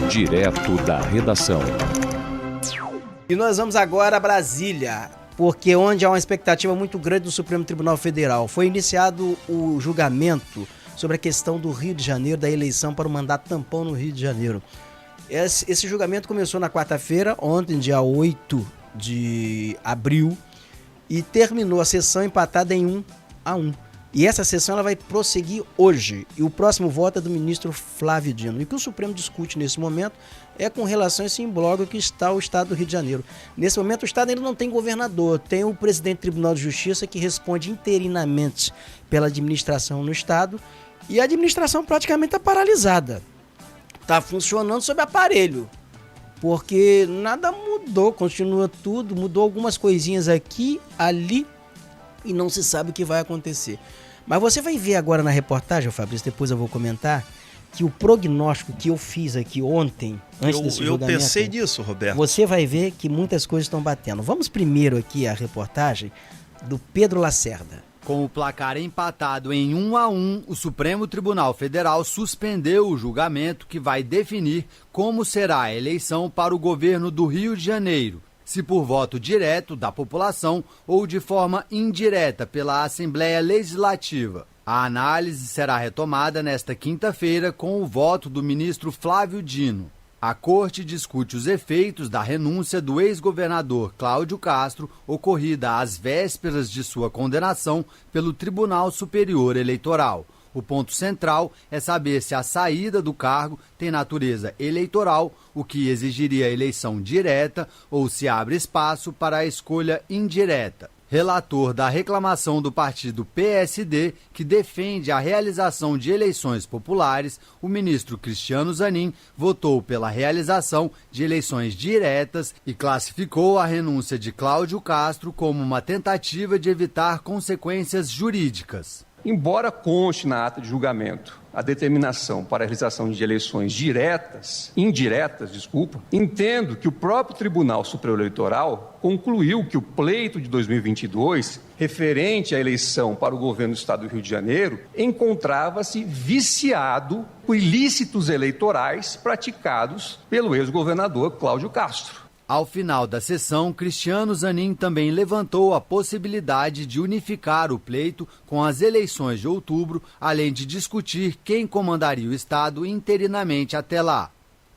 Direto da redação. E nós vamos agora a Brasília, porque onde há uma expectativa muito grande no Supremo Tribunal Federal. Foi iniciado o julgamento sobre a questão do Rio de Janeiro, da eleição para o mandato tampão no Rio de Janeiro. Esse julgamento começou na quarta-feira, ontem, dia 8 de abril, e terminou a sessão empatada em 1-1. E essa sessão ela vai prosseguir hoje. E o próximo voto é do ministro Flávio Dino. E o que o Supremo discute nesse momento é com relação a esse imbróglio que está o Estado do Rio de Janeiro. Nesse momento o Estado ainda não tem governador. Tem o presidente do Tribunal de Justiça que responde interinamente pela administração no Estado. E a administração praticamente está paralisada. Está funcionando sob aparelho. Porque nada mudou, continua tudo. Mudou algumas coisinhas aqui, ali. E não se sabe o que vai acontecer. Mas você vai ver agora na reportagem, Fabrício, depois eu vou comentar, que o prognóstico que eu fiz aqui ontem, antes desse julgamento... Eu pensei nisso, Roberto. Você vai ver que muitas coisas estão batendo. Vamos primeiro aqui à reportagem do Pedro Lacerda. Com o placar empatado em 1-1, o Supremo Tribunal Federal suspendeu o julgamento que vai definir como será a eleição para o governo do Rio de Janeiro. Se por voto direto da população ou de forma indireta pela Assembleia Legislativa. A análise será retomada nesta quinta-feira com o voto do ministro Flávio Dino. A Corte discute os efeitos da renúncia do ex-governador Cláudio Castro, ocorrida às vésperas de sua condenação pelo Tribunal Superior Eleitoral. O ponto central é saber se a saída do cargo tem natureza eleitoral, o que exigiria eleição direta, ou se abre espaço para a escolha indireta. Relator da reclamação do partido PSD, que defende a realização de eleições populares, o ministro Cristiano Zanin votou pela realização de eleições diretas e classificou a renúncia de Cláudio Castro como uma tentativa de evitar consequências jurídicas. Embora conste na ata de julgamento a determinação para a realização de eleições indiretas, entendo que o próprio Tribunal Superior Eleitoral concluiu que o pleito de 2022, referente à eleição para o governo do Estado do Rio de Janeiro, encontrava-se viciado por ilícitos eleitorais praticados pelo ex-governador Cláudio Castro. Ao final da sessão, Cristiano Zanin também levantou a possibilidade de unificar o pleito com as eleições de outubro, além de discutir quem comandaria o Estado interinamente até lá.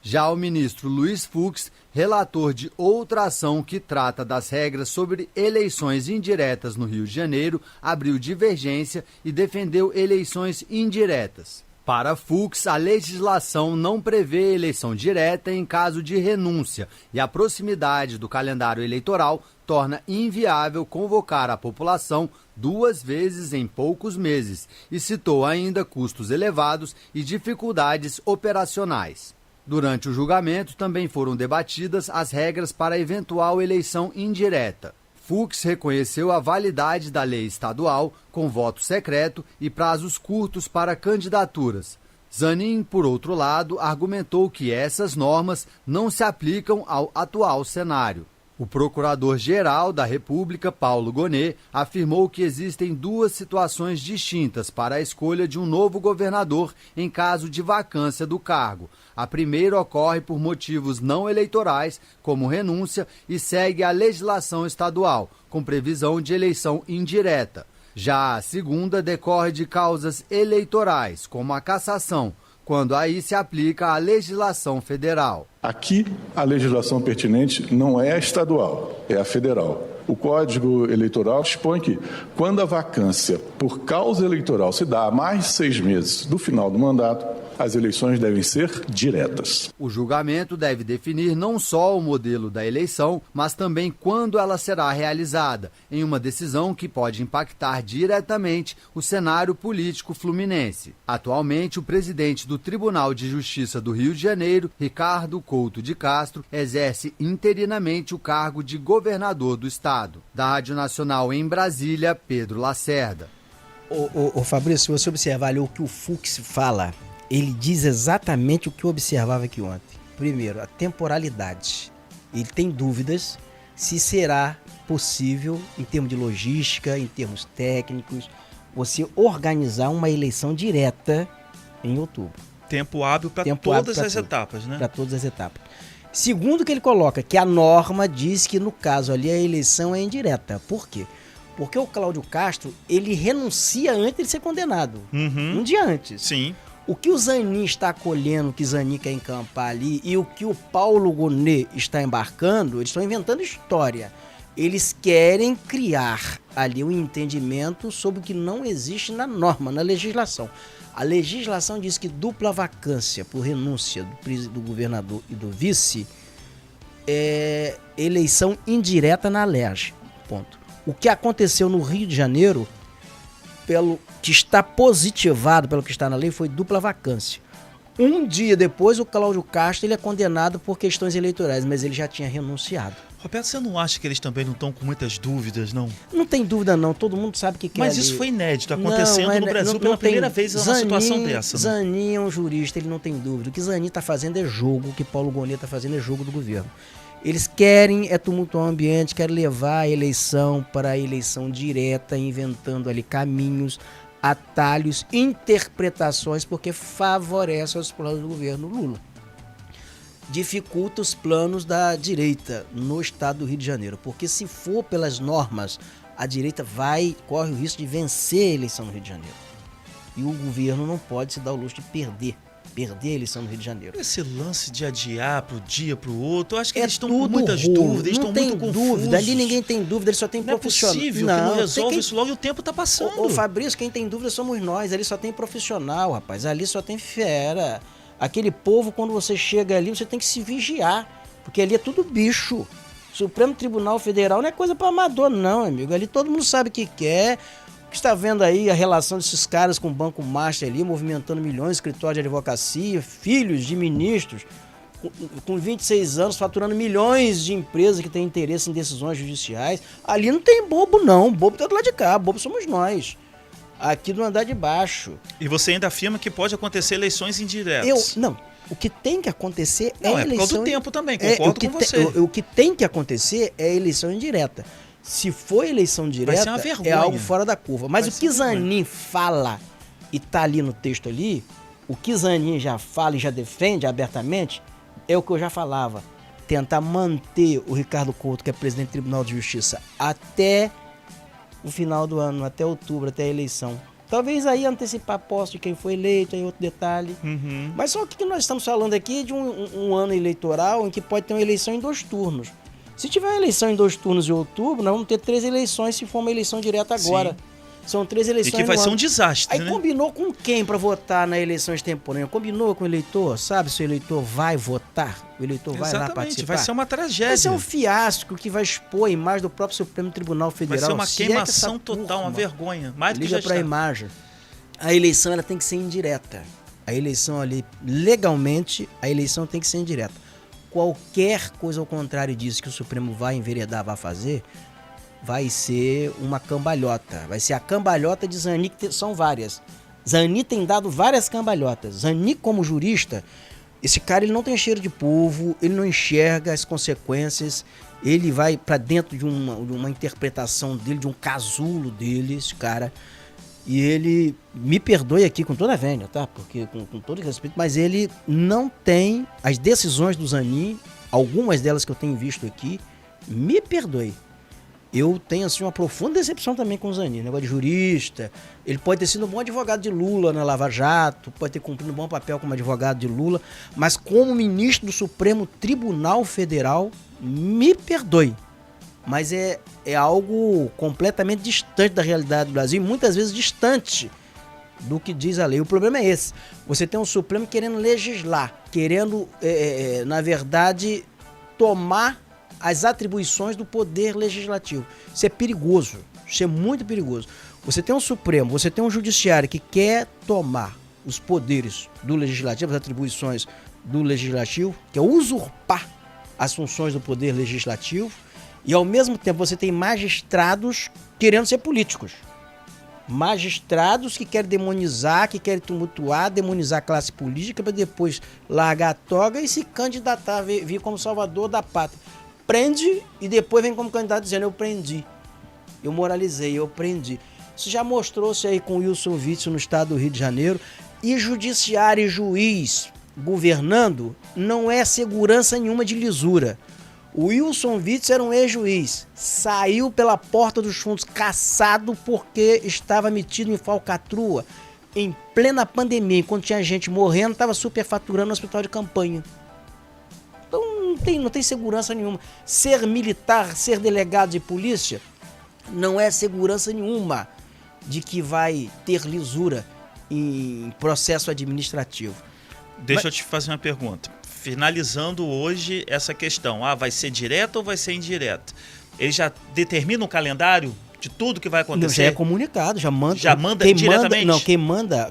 Já o ministro Luiz Fux, relator de outra ação que trata das regras sobre eleições indiretas no Rio de Janeiro, abriu divergência e defendeu eleições indiretas. Para Fux, a legislação não prevê eleição direta em caso de renúncia e a proximidade do calendário eleitoral torna inviável convocar a população 2 vezes em poucos meses e citou ainda custos elevados e dificuldades operacionais. Durante o julgamento também foram debatidas as regras para eventual eleição indireta. Fux reconheceu a validade da lei estadual, com voto secreto e prazos curtos para candidaturas. Zanin, por outro lado, argumentou que essas normas não se aplicam ao atual cenário. O Procurador-Geral da República, Paulo Gonet, afirmou que existem 2 situações distintas para a escolha de um novo governador em caso de vacância do cargo. A primeira ocorre por motivos não eleitorais, como renúncia, e segue a legislação estadual, com previsão de eleição indireta. Já a segunda decorre de causas eleitorais, como a cassação, quando aí se aplica a legislação federal. Aqui, a legislação pertinente não é a estadual, é a federal. O Código Eleitoral dispõe que, quando a vacância por causa eleitoral se dá há mais de 6 meses do final do mandato, as eleições devem ser diretas. O julgamento deve definir não só o modelo da eleição, mas também quando ela será realizada, em uma decisão que pode impactar diretamente o cenário político fluminense. Atualmente, o presidente do Tribunal de Justiça do Rio de Janeiro, Ricardo Couto de Castro, exerce interinamente o cargo de governador do estado. Da Rádio Nacional em Brasília, Pedro Lacerda. Ô Fabrício, se você observar ali o que o Fux fala, ele diz exatamente o que eu observava aqui ontem. Primeiro, a temporalidade. Ele tem dúvidas se será possível, em termos de logística, em termos técnicos, você organizar uma eleição direta em outubro. Tempo hábil para todas as etapas, né? Para todas as etapas. Segundo que ele coloca, que a norma diz que no caso ali a eleição é indireta. Por quê? Porque o Cláudio Castro, ele renuncia antes de ser condenado. Um dia antes. Sim. O que o Zanin está acolhendo, o que o Zanin quer encampar ali, e o que o Paulo Gonet está embarcando, eles estão inventando história. Eles querem criar ali um entendimento sobre o que não existe na norma, na legislação. A legislação diz que dupla vacância por renúncia do governador e do vice é eleição indireta na LERJ. Ponto. O que aconteceu no Rio de Janeiro, pelo que está positivado, pelo que está na lei, foi dupla vacância. Um dia depois, o Cláudio Castro ele é condenado por questões eleitorais, mas ele já tinha renunciado. Roberto, você não acha que eles também não estão com muitas dúvidas, não? Não tem dúvida, não. Todo mundo sabe o que Mas é isso ali. foi inédito, acontecendo no Brasil pela primeira vez uma situação dessa. Né? Zanin é um jurista, ele não tem dúvida. O que Zanin está fazendo é jogo, o que Paulo Gonet está fazendo é jogo do governo. Eles querem tumultuar o ambiente, querem levar a eleição para a eleição direta, inventando ali caminhos, atalhos, interpretações, porque favorece os planos do governo Lula. Dificulta os planos da direita no estado do Rio de Janeiro, porque se for pelas normas, a direita corre o risco de vencer a eleição no Rio de Janeiro. E o governo não pode se dar o luxo de perder a eleição no Rio de Janeiro. Esse lance de adiar para o dia, para o outro, eu acho que eles estão com muitas dúvidas, eles estão muito confusos. Dúvida. Ali ninguém tem dúvida, ele só tem profissional. Não é possível que não resolve isso logo e o tempo está passando. Ô Fabrício, quem tem dúvida somos nós, ali só tem profissional, rapaz, ali só tem fera. Aquele povo, quando você chega ali, você tem que se vigiar, porque ali é tudo bicho. Supremo Tribunal Federal não é coisa para amador, não, amigo. Ali todo mundo sabe o que quer. O que está vendo aí a relação desses caras com o Banco Master ali, movimentando milhões, escritório de advocacia, filhos de ministros, com 26 anos, faturando milhões de empresas que têm interesse em decisões judiciais. Ali não tem bobo, não. Bobo tá do lado de cá, bobo somos nós. Aqui do andar de baixo. E você ainda afirma que pode acontecer eleições indiretas. Não. O que tem que acontecer é eleição... Não, é por causa do tempo também, concordo com você. O que tem que acontecer é eleição indireta. Se for eleição direta, é algo fora da curva. Mas o que Zanin fala, e tá ali no texto ali, o que Zanin já fala e já defende abertamente, é o que eu já falava. Tentar manter o Ricardo Couto, que é presidente do Tribunal de Justiça, até o final do ano, até outubro, até a eleição. Talvez aí antecipar a posse de quem foi eleito, aí outro detalhe. Mas só que nós estamos falando aqui de um ano eleitoral em que pode ter uma eleição em 2 turnos. Se tiver uma eleição em 2 turnos em outubro, nós vamos ter 3 eleições se for uma eleição direta agora. Sim. São 3 eleições. E que vai ser um desastre, aí, né? Combinou com quem para votar na eleição extemporânea? Combinou com o eleitor? Sabe se o eleitor vai votar? O eleitor vai lá participar? Vai ser uma tragédia. Vai ser um fiasco que vai expor a imagem do próprio Supremo Tribunal Federal. Vai ser uma queimação total, uma vergonha. Mais do que já está. Liga para a imagem. A eleição ela tem que ser indireta. A eleição ali, legalmente, a eleição tem que ser indireta. Qualquer coisa ao contrário disso que o Supremo vai enveredar, vai fazer, vai ser uma cambalhota. Vai ser a cambalhota de Zanin, que são várias. Zanin tem dado várias cambalhotas. Zanin, como jurista, esse cara ele não tem cheiro de polvo, ele não enxerga as consequências, ele vai para dentro de uma interpretação dele, de um casulo dele, esse cara. E ele, me perdoe aqui com toda a vênia, tá? Porque com todo respeito, mas ele não tem as decisões do Zanin, algumas delas que eu tenho visto aqui, me perdoe. Eu tenho assim uma profunda decepção também com o Zanin, negócio de jurista. Ele pode ter sido um bom advogado de Lula na Lava Jato, pode ter cumprido um bom papel como advogado de Lula, mas como ministro do Supremo Tribunal Federal, me perdoe. Mas é algo completamente distante da realidade do Brasil e muitas vezes distante do que diz a lei. O problema é esse. Você tem um Supremo querendo legislar, querendo, na verdade, tomar as atribuições do poder legislativo. Isso é perigoso. Isso é muito perigoso. Você tem um Supremo, você tem um Judiciário que quer tomar os poderes do Legislativo, as atribuições do Legislativo, que é usurpar as funções do poder legislativo. E, ao mesmo tempo, você tem magistrados querendo ser políticos. Magistrados que querem demonizar, que querem tumultuar, demonizar a classe política para depois largar a toga e se candidatar, vir como salvador da pátria. Prende e depois vem como candidato dizendo: eu prendi, eu moralizei, eu prendi. Isso já mostrou-se aí com o Wilson Witzel no estado do Rio de Janeiro. E judiciário e juiz governando não é segurança nenhuma de lisura. O Wilson Witzel era um ex-juiz, saiu pela porta dos fundos caçado porque estava metido em falcatrua em plena pandemia, enquanto tinha gente morrendo, estava superfaturando no hospital de campanha. Então não tem segurança nenhuma. Ser militar, ser delegado de polícia, não é segurança nenhuma de que vai ter lisura em processo administrativo. Deixa eu te fazer uma pergunta. Finalizando hoje essa questão, vai ser direto ou vai ser indireto? Ele já determina o calendário de tudo que vai acontecer? Já é comunicado, já manda diretamente?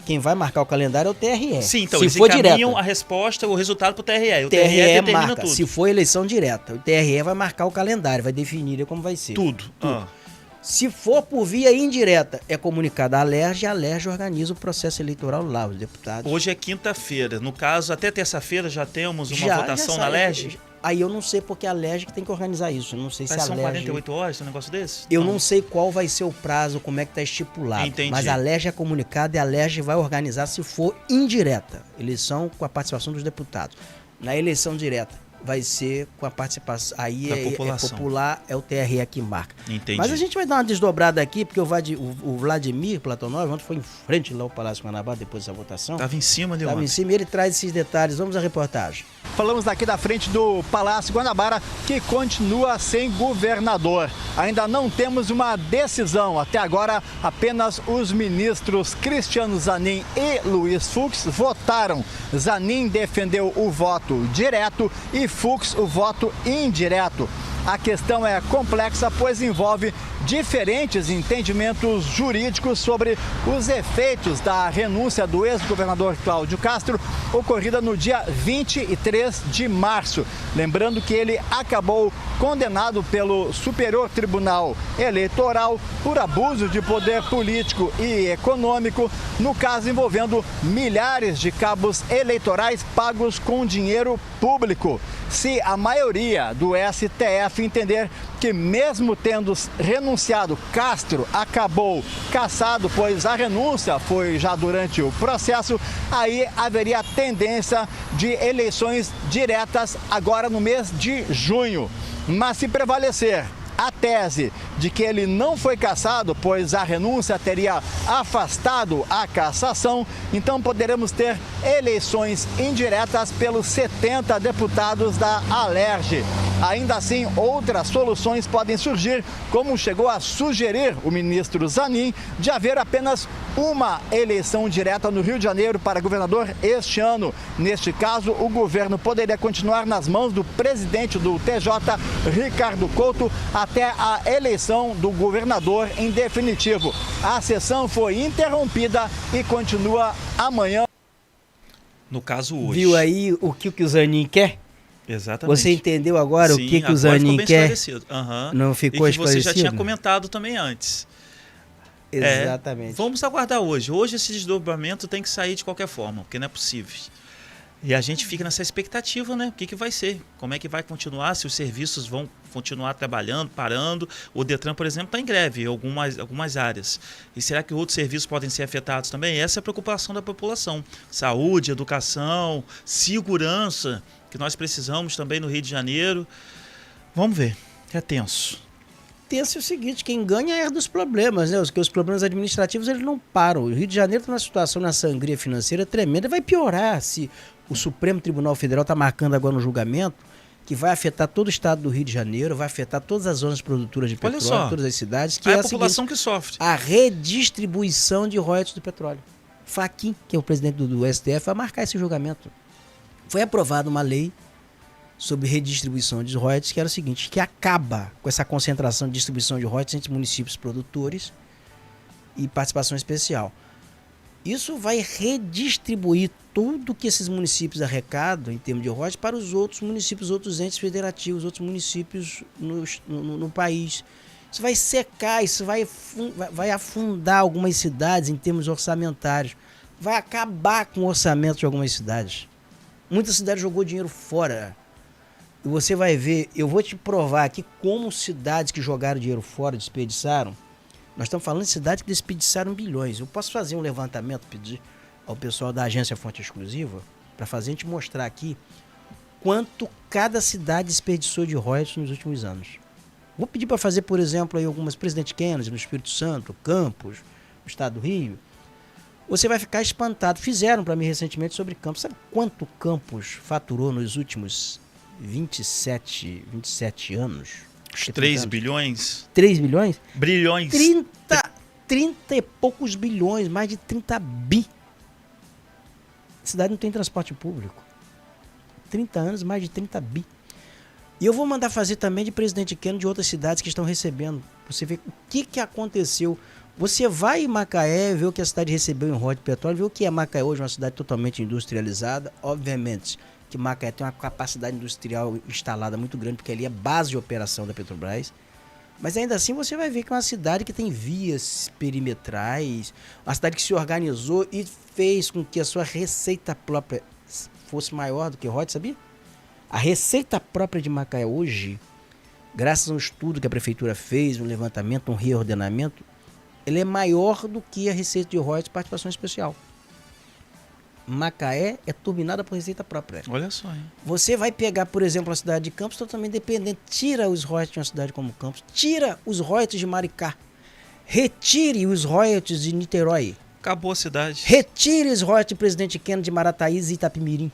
Quem vai marcar o calendário é o TRE. Sim, então se eles for encaminham direto, a resposta, o resultado para o TRE. O TRE determina marca. tudo. Se for eleição direta, o TRE vai marcar o calendário, vai definir como vai ser. Tudo. Se for por via indireta, é comunicado à Alerj e a Alerj organiza o processo eleitoral lá, os deputados. Hoje é quinta-feira. No caso, até terça-feira já temos uma votação na Alerj? Aí eu não sei porque a Alerj que tem que organizar isso. Eu não sei se a São Alerj... 48 horas um negócio desse? Eu não sei qual vai ser o prazo, como é que está estipulado. Entendi. Mas a Alerj é comunicada e a Alerj vai organizar se for indireta. Eleição com a participação dos deputados. Na eleição direta vai ser com a participação, aí é popular, é o TRE que marca. Entendi. Mas a gente vai dar uma desdobrada aqui, porque o Vladimir Platonov ontem foi em frente lá ao Palácio Guanabara depois dessa votação. Estava em cima, Estava em cima e ele traz esses detalhes. Vamos à reportagem. Falamos daqui da frente do Palácio Guanabara, que continua sem governador. Ainda não temos uma decisão. Até agora, apenas os ministros Cristiano Zanin e Luiz Fux votaram. Zanin defendeu o voto direto e Fux o voto indireto. A questão é complexa, pois envolve diferentes entendimentos jurídicos sobre os efeitos da renúncia do ex-governador Cláudio Castro, ocorrida no dia 23 de março. Lembrando que ele acabou condenado pelo Superior Tribunal Eleitoral por abuso de poder político e econômico, no caso envolvendo milhares de cabos eleitorais pagos com dinheiro público. Se a maioria do STF entender que, mesmo tendo renunciado, Castro acabou cassado, pois a renúncia foi já durante o processo, aí haveria tendência de eleições diretas agora no mês de junho. Mas se prevalecer a tese de que ele não foi cassado, pois a renúncia teria afastado a cassação, então poderemos ter eleições indiretas pelos 70 deputados da Alerj. Ainda assim, outras soluções podem surgir, como chegou a sugerir o ministro Zanin, de haver apenas uma eleição direta no Rio de Janeiro para governador este ano. Neste caso, o governo poderia continuar nas mãos do presidente do TJ, Ricardo Couto, até a eleição do governador em definitivo. A sessão foi interrompida e continua amanhã. No caso hoje. Viu aí o que o Zanin quer? Exatamente. Você entendeu agora o que o Zanin quer? Não ficou esclarecido? Você já tinha comentado também antes. Exatamente. Vamos aguardar hoje. Hoje esse desdobramento tem que sair de qualquer forma, porque não é possível. E a gente fica nessa expectativa, né? O que vai ser? Como é que vai continuar? Se os serviços vão continuar trabalhando, parando. O Detran, por exemplo, está em greve em algumas áreas. E será que outros serviços podem ser afetados também? Essa é a preocupação da população. Saúde, educação, segurança, que nós precisamos também no Rio de Janeiro. Vamos ver. É tenso. Tenso é o seguinte, quem ganha é dos problemas, né? Os problemas administrativos eles não param. O Rio de Janeiro está numa situação, na sangria financeira tremenda. Vai piorar se o Supremo Tribunal Federal está marcando agora um julgamento que vai afetar todo o estado do Rio de Janeiro, vai afetar todas as zonas produtoras de petróleo, todas as cidades. Que é a população seguinte, que sofre. A redistribuição de royalties do petróleo. Fachin, que é o presidente do STF, vai marcar esse julgamento. Foi aprovada uma lei sobre redistribuição de royalties, que era o seguinte, que acaba com essa concentração de distribuição de royalties entre municípios produtores e participação especial. Isso vai redistribuir tudo que esses municípios arrecadam em termos de royalties para os outros municípios, outros entes federativos, outros municípios no país. Isso vai secar, isso vai afundar algumas cidades em termos orçamentários. Vai acabar com o orçamento de algumas cidades. Muitas cidades jogou dinheiro fora. E você vai ver, eu vou te provar aqui como cidades que jogaram dinheiro fora, desperdiçaram. Nós estamos falando de cidades que desperdiçaram bilhões. Eu posso fazer um levantamento, pedir ao pessoal da agência Fonte Exclusiva para fazer a gente mostrar aqui quanto cada cidade desperdiçou de royalties nos últimos anos. Vou pedir para fazer, por exemplo, aí algumas Presidente Kennedy no Espírito Santo, Campos, no estado do Rio. Você vai ficar espantado. Fizeram para mim recentemente sobre Campos. Sabe quanto Campos faturou nos últimos 27 anos? 3 bilhões? 3 bilhões? Brilhões. 30 e poucos bilhões, mais de 30 bi. A cidade não tem transporte público. 30 anos, mais de 30 bi. E eu vou mandar fazer também de Presidente Kennedy de outras cidades que estão recebendo. Você vê o que aconteceu. Você vai em Macaé, ver o que a cidade recebeu em royalties de petróleo, ver o que é Macaé hoje, uma cidade totalmente industrializada. Obviamente que Macaé tem uma capacidade industrial instalada muito grande, porque ali é base de operação da Petrobras. Mas ainda assim você vai ver que é uma cidade que tem vias perimetrais, uma cidade que se organizou e fez com que a sua receita própria fosse maior do que royalties, sabia? A receita própria de Macaé hoje, graças a um estudo que a prefeitura fez, um levantamento, um reordenamento, ele é maior do que a receita de royalties de participação especial. Macaé é turbinada por receita própria. Olha só, hein? Você vai pegar, por exemplo, a cidade de Campos, totalmente dependente. Tira os royalties de uma cidade como Campos. Tira os royalties de Maricá. Retire os royalties de Niterói. Acabou a cidade. Retire os royalties de Presidente Kennedy, de Marataízes e Itapemirim.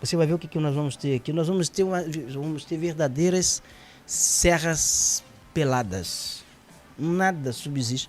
Você vai ver o que nós vamos ter aqui. Nós vamos ter verdadeiras serras peladas. Nada subsiste.